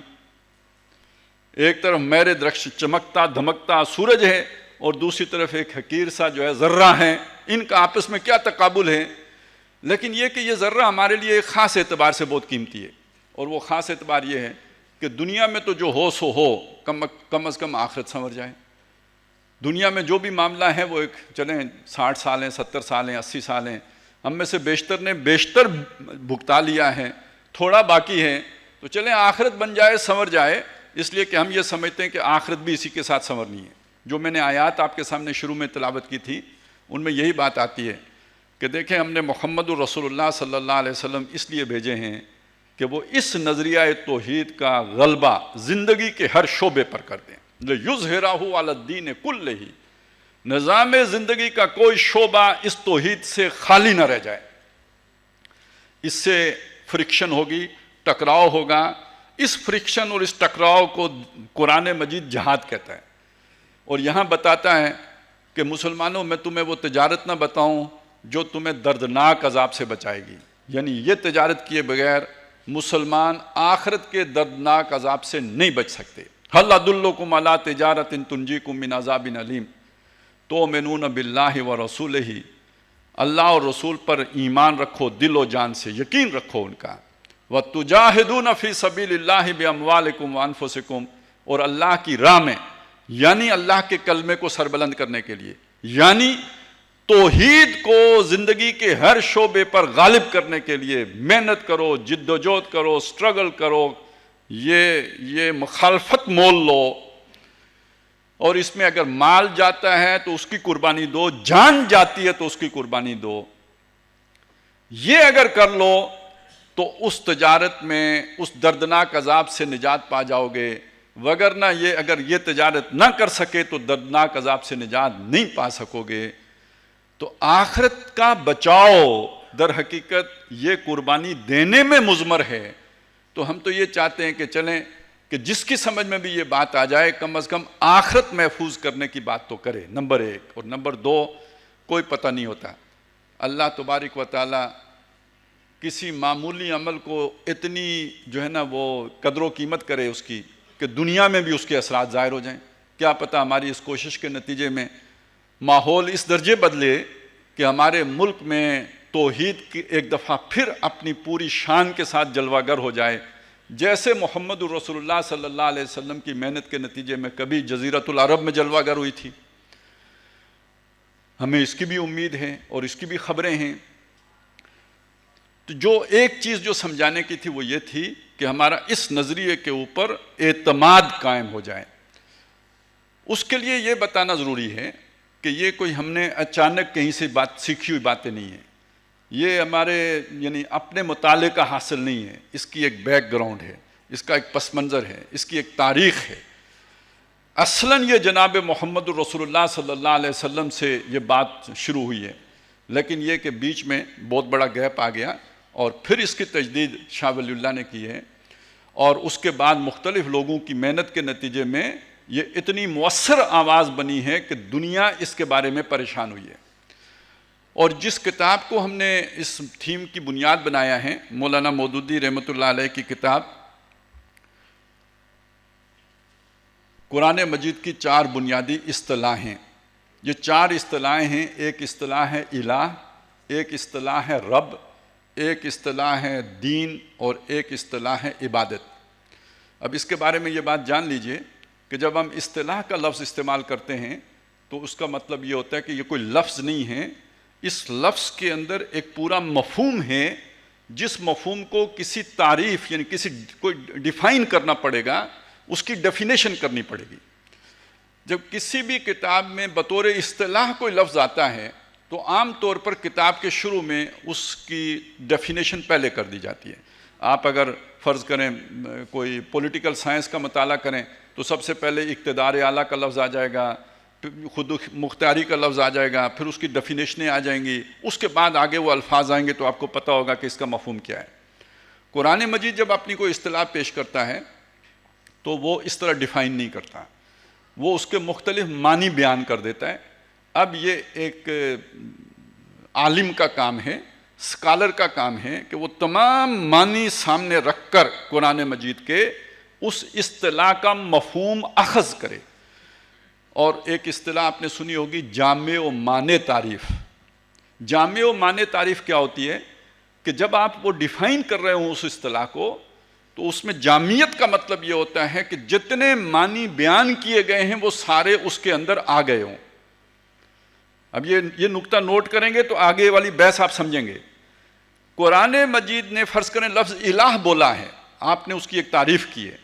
ایک طرف میرے درخش چمکتا دھمکتا سورج ہے اور دوسری طرف ایک حقیر سا جو ہے ذرہ ہے، ان کا آپس میں کیا تقابل ہے؟ لیکن یہ کہ یہ ذرہ ہمارے لیے ایک خاص اعتبار سے بہت قیمتی ہے، اور وہ خاص اعتبار یہ ہے کہ دنیا میں تو جو ہو سو ہو، کم از کم آخرت سنور جائے۔ دنیا میں جو بھی معاملہ ہے وہ ایک چلیں 60 سال ہیں، 70 سال ہیں، 80 سال ہیں، ہم میں سے بیشتر نے بیشتر بھگتا لیا ہے، تھوڑا باقی ہے، تو چلیں آخرت بن جائے، سنور جائے، اس لیے کہ ہم یہ سمجھتے ہیں کہ آخرت بھی اسی کے ساتھ سنورنی ہے۔ جو میں نے آیات آپ کے سامنے شروع میں تلاوت کی تھی ان میں یہی بات آتی ہے کہ دیکھیں ہم نے محمد الرسول اللہ صلی اللہ علیہ وسلم اس لیے بھیجے ہیں کہ وہ اس نظریہ توحید کا غلبہ زندگی کے ہر شعبے پر کر دیں، لِیُظْہِرَہُ عَلَى الدِّینِ کُلِّہِ، نظام زندگی کا کوئی شعبہ اس توحید سے خالی نہ رہ جائے۔ اس سے فرکشن ہوگی، ٹکراؤ ہوگا، اس فرکشن اور اس ٹکراؤ کو قرآن مجید جہاد کہتا ہے، اور یہاں بتاتا ہے کہ مسلمانوں میں تمہیں وہ تجارت نہ بتاؤں جو تمہیں دردناک عذاب سے بچائے گی، یعنی یہ تجارت کیے بغیر مسلمان آخرت کے دردناک عذاب سے نہیں بچ سکتے۔ هل ادلکم علی تجارۃ تنجیکم من عذاب علیم تؤمنون باللہ ورسولہ، اللہ اور رسول پر ایمان رکھو، دل و جان سے یقین رکھو ان کا، وتجاہدون فی سبیل اللہ باموالکم وانفسکم، اور اللہ کی راہ میں یعنی اللہ کے کلمے کو سربلند کرنے کے لیے، یعنی توحید کو زندگی کے ہر شعبے پر غالب کرنے کے لیے محنت کرو، جد و جہد کرو، سٹرگل کرو، یہ مخالفت مول لو، اور اس میں اگر مال جاتا ہے تو اس کی قربانی دو، جان جاتی ہے تو اس کی قربانی دو، یہ اگر کر لو تو اس تجارت میں اس دردناک عذاب سے نجات پا جاؤ گے، وگرنہ یہ اگر یہ تجارت نہ کر سکے تو دردناک عذاب سے نجات نہیں پا سکو گے۔ تو آخرت کا بچاؤ در حقیقت یہ قربانی دینے میں مضمر ہے۔ تو ہم تو یہ چاہتے ہیں کہ چلیں کہ جس کی سمجھ میں بھی یہ بات آ جائے کم از کم آخرت محفوظ کرنے کی بات تو کرے، نمبر 1، اور نمبر 2 کوئی پتہ نہیں ہوتا، اللہ تبارک و تعالی کسی معمولی عمل کو اتنی جو ہے نا وہ قدر و قیمت کرے اس کی کہ دنیا میں بھی اس کے اثرات ظاہر ہو جائیں۔ کیا پتہ ہماری اس کوشش کے نتیجے میں ماحول اس درجے بدلے کہ ہمارے ملک میں توحید کی ایک دفعہ پھر اپنی پوری شان کے ساتھ جلوہ گر ہو جائے، جیسے محمد الرسول اللہ صلی اللہ علیہ وسلم کی محنت کے نتیجے میں کبھی جزیرۃ العرب میں جلوہ گر ہوئی تھی۔ ہمیں اس کی بھی امید ہے اور اس کی بھی خبریں ہیں۔ تو جو ایک چیز جو سمجھانے کی تھی وہ یہ تھی کہ ہمارا اس نظریے کے اوپر اعتماد قائم ہو جائے۔ اس کے لیے یہ بتانا ضروری ہے کہ یہ کوئی ہم نے اچانک کہیں سے بات سیکھی ہوئی باتیں نہیں ہیں، یہ ہمارے یعنی اپنے مطالعے کا حاصل نہیں ہے، اس کی ایک بیک گراؤنڈ ہے، اس کا ایک پس منظر ہے، اس کی ایک تاریخ ہے۔ اصلاً یہ جناب محمد الرسول اللہ صلی اللہ علیہ وسلم سے یہ بات شروع ہوئی ہے، لیکن یہ کہ بیچ میں بہت بڑا گیپ آ گیا اور پھر اس کی تجدید شاہ ولی اللہ نے کی ہے، اور اس کے بعد مختلف لوگوں کی محنت کے نتیجے میں یہ اتنی مؤثر آواز بنی ہے کہ دنیا اس کے بارے میں پریشان ہوئی ہے۔ اور جس کتاب کو ہم نے اس تھیم کی بنیاد بنایا ہے، مولانا مودودی رحمۃ اللہ علیہ کی کتاب قرآن مجید کی 4 بنیادی اصطلاحیں، یہ 4 اصطلاحیں ہیں. ایک اصطلاح ہے الہ، ایک اصطلاح ہے رب، ایک اصطلاح ہے دین، اور ایک اصطلاح ہے عبادت. اب اس کے بارے میں یہ بات جان لیجئے کہ جب ہم اصطلاح کا لفظ استعمال کرتے ہیں تو اس کا مطلب یہ ہوتا ہے کہ یہ کوئی لفظ نہیں ہے، اس لفظ کے اندر ایک پورا مفہوم ہے، جس مفہوم کو کسی تعریف یعنی کوئی ڈیفائن کرنا پڑے گا، اس کی ڈیفینیشن کرنی پڑے گی. جب کسی بھی کتاب میں بطور اصطلاح کوئی لفظ آتا ہے تو عام طور پر کتاب کے شروع میں اس کی ڈیفینیشن پہلے کر دی جاتی ہے. آپ اگر فرض کریں کوئی پولیٹیکل سائنس کا مطالعہ کریں تو سب سے پہلے اقتدار اعلیٰ کا لفظ آ جائے گا، خود مختاری کا لفظ آ جائے گا، پھر اس کی ڈیفینیشنیں آ جائیں گی، اس کے بعد آگے وہ الفاظ آئیں گے تو آپ کو پتہ ہوگا کہ اس کا مفہوم کیا ہے. قرآن مجید جب اپنی کوئی اصطلاح پیش کرتا ہے تو وہ اس طرح ڈیفائن نہیں کرتا، وہ اس کے مختلف معنی بیان کر دیتا ہے. اب یہ ایک عالم کا کام ہے، اسکالر کا کام ہے کہ وہ تمام معنی سامنے رکھ کر قرآن مجید کے اس اصطلاح کا مفہوم اخذ کرے. اور ایک اصطلاح آپ نے سنی ہوگی جامع و مانع تعریف. جامع و مانع تعریف کیا ہوتی ہے کہ جب آپ وہ ڈیفائن کر رہے ہوں اس اصطلاح کو تو اس میں جامعیت کا مطلب یہ ہوتا ہے کہ جتنے معنی بیان کیے گئے ہیں وہ سارے اس کے اندر آ گئے ہوں. اب یہ نقطہ نوٹ کریں گے تو آگے والی بحث آپ سمجھیں گے. قرآن مجید نے فرض کریں لفظ الہ بولا ہے، آپ نے اس کی ایک تعریف کی ہے،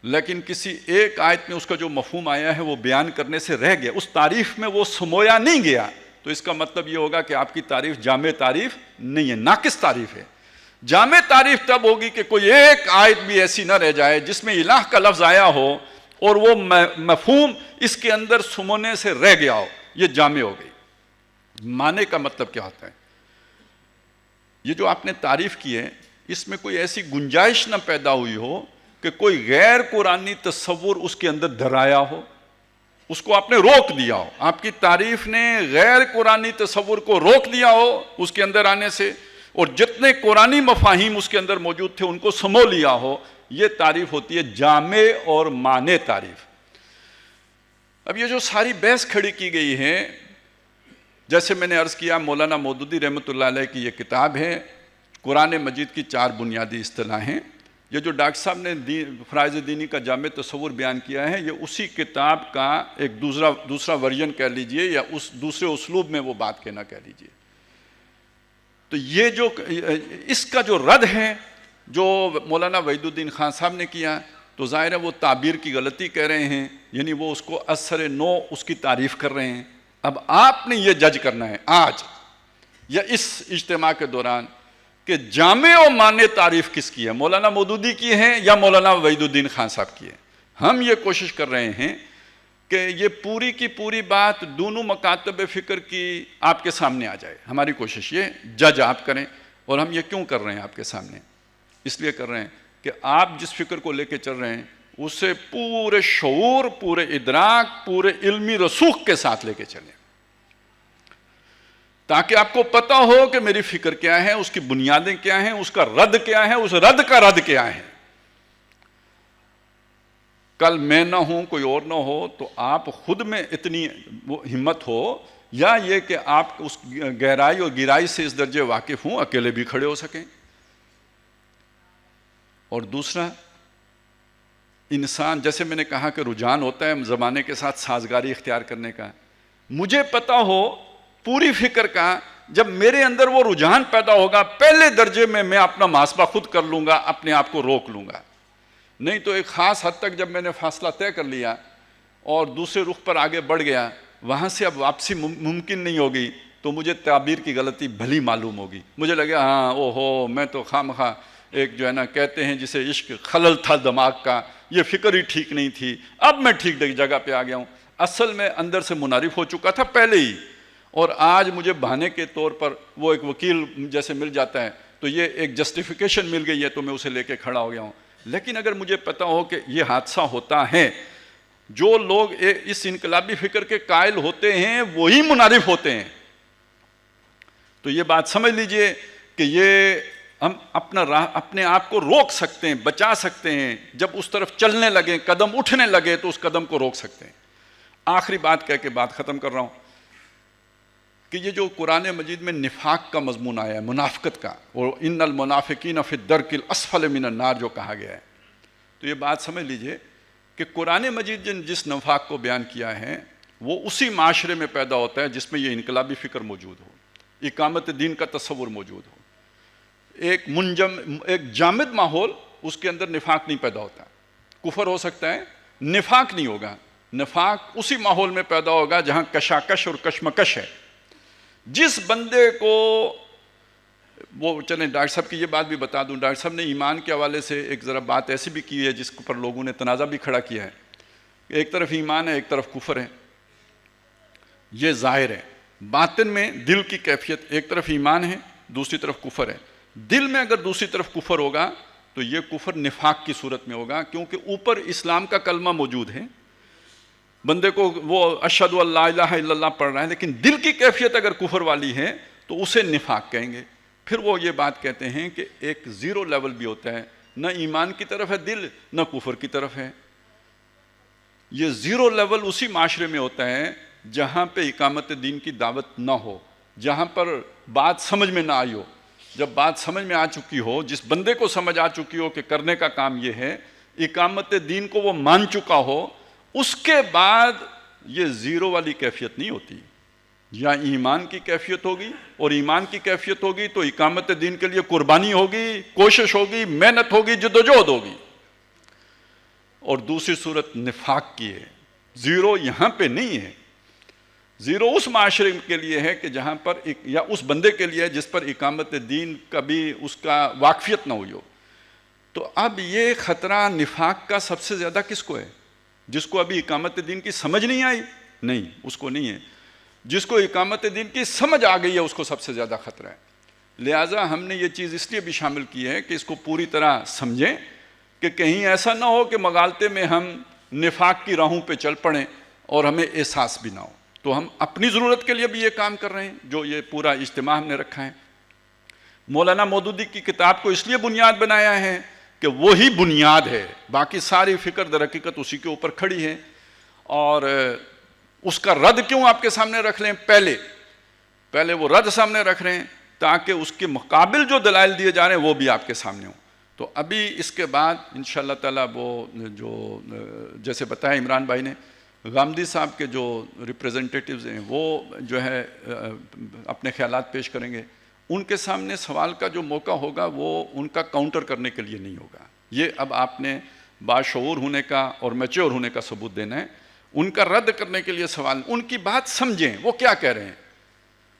لیکن کسی ایک آیت میں اس کا جو مفہوم آیا ہے وہ بیان کرنے سے رہ گیا، اس تعریف میں وہ سمویا نہیں گیا، تو اس کا مطلب یہ ہوگا کہ آپ کی تعریف جامع تعریف نہیں ہے، ناقص تعریف ہے. جامع تعریف تب ہوگی کہ کوئی ایک آیت بھی ایسی نہ رہ جائے جس میں الہ کا لفظ آیا ہو اور وہ مفہوم اس کے اندر سمونے سے رہ گیا ہو، یہ جامع ہو گئی. معنی کا مطلب کیا ہوتا ہے؟ یہ جو آپ نے تعریف کی ہے اس میں کوئی ایسی گنجائش نہ پیدا ہوئی ہو کہ کوئی غیر قرآنی تصور اس کے اندر دھرایا ہو، اس کو آپ نے روک دیا ہو. آپ کی تعریف نے غیر قرآنی تصور کو روک دیا ہو اس کے اندر آنے سے، اور جتنے قرآنی مفاہیم اس کے اندر موجود تھے ان کو سمو لیا ہو. یہ تعریف ہوتی ہے جامع اور مانع تعریف. اب یہ جو ساری بحث کھڑی کی گئی ہے، جیسے میں نے عرض کیا مولانا مودودی رحمۃ اللہ علیہ کی یہ کتاب ہے قرآن مجید کی 4 بنیادی اصطلاحیں. یہ جو ڈاکٹر صاحب نے فرائض دینی کا جامع تصور بیان کیا ہے یہ اسی کتاب کا ایک دوسرا ورژن کہہ لیجئے یا اس دوسرے اسلوب میں وہ بات کہنا کہہ لیجئے. تو یہ جو اس کا جو رد ہے جو مولانا وحید الدین خان صاحب نے کیا تو ظاہر ہے وہ تعبیر کی غلطی کہہ رہے ہیں، یعنی وہ اس کو اثر نو اس کی تعریف کر رہے ہیں. اب آپ نے یہ جج کرنا ہے آج یا اس اجتماع کے دوران کہ جامع و مانع تعریف کس کی ہے، مولانا مودودی کی ہے یا مولانا وحید الدین خان صاحب کی ہے. ہم یہ کوشش کر رہے ہیں کہ یہ پوری کی پوری بات دونوں مکاتب فکر کی آپ کے سامنے آ جائے. ہماری کوشش یہ جج آپ کریں. اور ہم یہ کیوں کر رہے ہیں آپ کے سامنے؟ اس لیے کر رہے ہیں کہ آپ جس فکر کو لے کے چل رہے ہیں اسے پورے شعور، پورے ادراک، پورے علمی رسوخ کے ساتھ لے کے چلیں، تاکہ آپ کو پتہ ہو کہ میری فکر کیا ہے، اس کی بنیادیں کیا ہیں، اس کا رد کیا ہے، اس رد کا رد کیا ہے. کل میں نہ ہوں، کوئی اور نہ ہو، تو آپ خود میں اتنی ہمت ہو یا یہ کہ آپ اس گہرائی اور گہرائی سے اس درجے واقف ہوں اکیلے بھی کھڑے ہو سکیں. اور دوسرا، انسان جیسے میں نے کہا کہ رجحان ہوتا ہے زمانے کے ساتھ سازگاری اختیار کرنے کا. مجھے پتہ ہو پوری فکر کا، جب میرے اندر وہ رجحان پیدا ہوگا پہلے درجے میں اپنا محاسبہ خود کر لوں گا، اپنے آپ کو روک لوں گا. نہیں تو ایک خاص حد تک جب میں نے فاصلہ طے کر لیا اور دوسرے رخ پر آگے بڑھ گیا، وہاں سے اب واپسی ممکن نہیں ہوگی تو مجھے تعبیر کی غلطی بھلی معلوم ہوگی. مجھے لگے ہاں او ہو میں تو خواہ ایک جو ہے نا کہتے ہیں جسے عشق خلل تھا دماغ کا، یہ فکر ہی ٹھیک نہیں تھی، اب میں ٹھیک جگہ پہ آ گیا ہوں. اصل میں اندر سے منحرف ہو چکا تھا پہلے ہی، اور آج مجھے بہانے کے طور پر وہ ایک وکیل جیسے مل جاتا ہے تو یہ ایک جسٹیفیکیشن مل گئی ہے تو میں اسے لے کے کھڑا ہو گیا ہوں. لیکن اگر مجھے پتہ ہو کہ یہ حادثہ ہوتا ہے، جو لوگ اس انقلابی فکر کے قائل ہوتے ہیں وہی منحرف ہوتے ہیں، تو یہ بات سمجھ لیجئے کہ یہ ہم اپنا راہ اپنے آپ کو روک سکتے ہیں, بچا سکتے ہیں. جب اس طرف چلنے لگیں, قدم اٹھنے لگے تو اس قدم کو روک سکتے ہیں. آخری بات کہہ کے بات ختم کر رہا ہوں کہ یہ جو قرآن مجید میں نفاق کا مضمون آیا ہے, منافقت کا, اور ان المنافقین فی الدرک الاسفل من النار جو کہا گیا ہے, تو یہ بات سمجھ لیجئے کہ قرآن مجید جس نفاق کو بیان کیا ہے وہ اسی معاشرے میں پیدا ہوتا ہے جس میں یہ انقلابی فکر موجود ہو, اقامت دین کا تصور موجود ہو. ایک جامد ماحول, اس کے اندر نفاق نہیں پیدا ہوتا. کفر ہو سکتا ہے, نفاق نہیں ہوگا. نفاق اسی ماحول میں پیدا ہوگا جہاں کشاکش اور کشمکش ہے. جس بندے کو وہ, چلیں ڈاکٹر صاحب کی یہ بات بھی بتا دوں, ڈاکٹر صاحب نے ایمان کے حوالے سے ایک ذرا بات ایسی بھی کی ہے جس پر لوگوں نے تنازع بھی کھڑا کیا ہے. ایک طرف ایمان ہے, ایک طرف کفر ہے, یہ ظاہر ہے. باطن میں دل کی کیفیت, ایک طرف ایمان ہے, دوسری طرف کفر ہے. دل میں اگر دوسری طرف کفر ہوگا تو یہ کفر نفاق کی صورت میں ہوگا, کیونکہ اوپر اسلام کا کلمہ موجود ہے, بندے کو وہ اشہد ان لا الہ الا اللہ پڑھ رہا ہے, لیکن دل کی کیفیت اگر کفر والی ہے تو اسے نفاق کہیں گے. پھر وہ یہ بات کہتے ہیں کہ ایک زیرو لیول بھی ہوتا ہے, نہ ایمان کی طرف ہے دل, نہ کفر کی طرف ہے. یہ زیرو لیول اسی معاشرے میں ہوتا ہے جہاں پہ اقامت دین کی دعوت نہ ہو, جہاں پر بات سمجھ میں نہ آئی ہو. جب بات سمجھ میں آ چکی ہو, جس بندے کو سمجھ آ چکی ہو کہ کرنے کا کام یہ ہے, اقامت دین کو وہ مان چکا ہو, اس کے بعد یہ زیرو والی کیفیت نہیں ہوتی. یا ایمان کی کیفیت ہوگی, اور ایمان کی کیفیت ہوگی تو اقامت دین کے لیے قربانی ہوگی, کوشش ہوگی, محنت ہوگی, جدوجہد ہوگی. اور دوسری صورت نفاق کی ہے. زیرو یہاں پہ نہیں ہے. زیرو اس معاشرے کے لیے ہے کہ جہاں پر یا اس بندے کے لیے ہے جس پر اقامت دین کبھی اس کا واقفیت نہ ہوئی ہو. تو اب یہ خطرہ نفاق کا سب سے زیادہ کس کو ہے؟ جس کو ابھی اقامت دین کی سمجھ نہیں آئی؟ نہیں, اس کو نہیں ہے. جس کو اقامت دین کی سمجھ آ گئی ہے اس کو سب سے زیادہ خطرہ ہے. لہٰذا ہم نے یہ چیز اس لیے بھی شامل کی ہے کہ اس کو پوری طرح سمجھیں کہ کہیں ایسا نہ ہو کہ مغالطے میں ہم نفاق کی راہوں پہ چل پڑیں اور ہمیں احساس بھی نہ ہو. تو ہم اپنی ضرورت کے لیے بھی یہ کام کر رہے ہیں, جو یہ پورا اجتماع ہم نے رکھا ہے. مولانا مودودی کی کتاب کو اس لیے بنیاد بنایا ہے کہ وہی بنیاد ہے, باقی ساری فکر در حقیقت اسی کے اوپر کھڑی ہے. اور اس کا رد کیوں آپ کے سامنے رکھ لیں؟ پہلے وہ رد سامنے رکھ رہے ہیں تاکہ اس کے مقابل جو دلائل دیے جا رہے ہیں وہ بھی آپ کے سامنے ہوں. تو ابھی اس کے بعد انشاءاللہ تعالیٰ وہ جو جیسے بتایا عمران بھائی نے, غامدی صاحب کے جو ریپریزنٹیٹیوز ہیں وہ جو ہے اپنے خیالات پیش کریں گے. ان کے سامنے سوال کا جو موقع ہوگا وہ ان کا کاؤنٹر کرنے کے لیے نہیں ہوگا. یہ اب آپ نے باشعور ہونے کا اور میچور ہونے کا ثبوت دینا ہے. ان کا رد کرنے کے لیے سوال, ان کی بات سمجھیں وہ کیا کہہ رہے ہیں.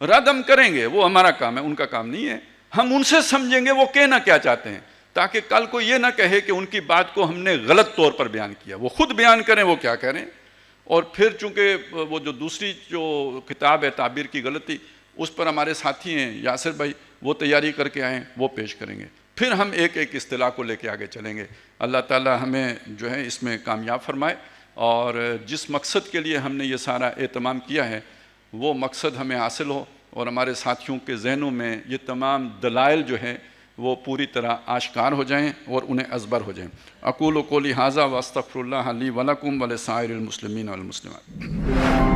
رد ہم کریں گے, وہ ہمارا کام ہے, ان کا کام نہیں ہے. ہم ان سے سمجھیں گے وہ کہنا کیا چاہتے ہیں, تاکہ کل کو یہ نہ کہے کہ ان کی بات کو ہم نے غلط طور پر بیان کیا. وہ خود بیان کریں وہ کیا کہہ رہے ہیں. اور پھر چونکہ وہ جو دوسری جو کتاب ہے تعبیر کی غلطی, اس پر ہمارے ساتھی ہیں یاسر بھائی, وہ تیاری کر کے آئیں, وہ پیش کریں گے. پھر ہم ایک ایک اصطلاح کو لے کے آگے چلیں گے. اللہ تعالی ہمیں جو ہے اس میں کامیاب فرمائے, اور جس مقصد کے لیے ہم نے یہ سارا اہتمام کیا ہے وہ مقصد ہمیں حاصل ہو, اور ہمارے ساتھیوں کے ذہنوں میں یہ تمام دلائل جو ہیں وہ پوری طرح آشکار ہو جائیں اور انہیں ازبر ہو جائیں. اقول قولی ھذا واستغفر اللہ لی ولکم ولسائر المسلمین والمسلمات.